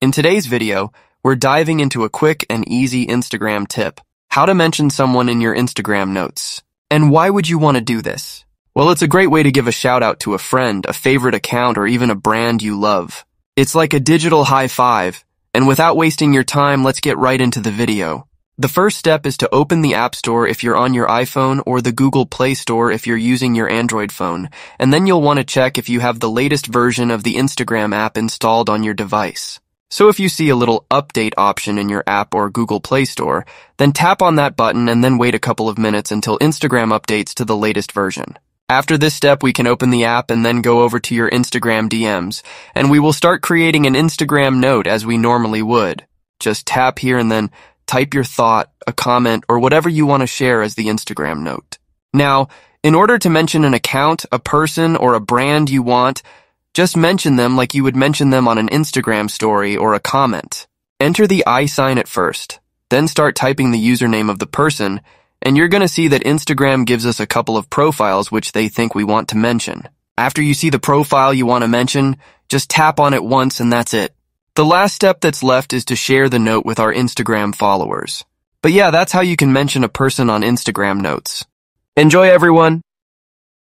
In today's video, we're diving into a quick and easy Instagram tip: how to mention someone in your Instagram notes. And why would you want to do this? Well, it's a great way to give a shout out to a friend, a favorite account, or even a brand you love. It's like a digital high five. And without wasting your time, let's get right into the video. The first step is to open the App Store if you're on your iPhone or the Google Play Store if you're using your Android phone. And then you'll want to check if you have the latest version of the Instagram app installed on your device. So if you see a little update option in your app or Google Play Store, then tap on that button and then wait a couple of minutes until Instagram updates to the latest version. After this step, we can open the app and then go over to your Instagram DMs, and we will start creating an Instagram note as we normally would. Just tap here and then type your thought, a comment, or whatever you want to share as the Instagram note. Now, in order to mention an account, a person, or a brand you want, just mention them like you would mention them on an Instagram story or a comment. Enter the I sign at first, then start typing the username of the person, and you're going to see that Instagram gives us a couple of profiles which they think we want to mention. After you see the profile you want to mention, just tap on it once and that's it. The last step that's left is to share the note with our Instagram followers. But yeah, that's how you can mention a person on Instagram notes. Enjoy, everyone!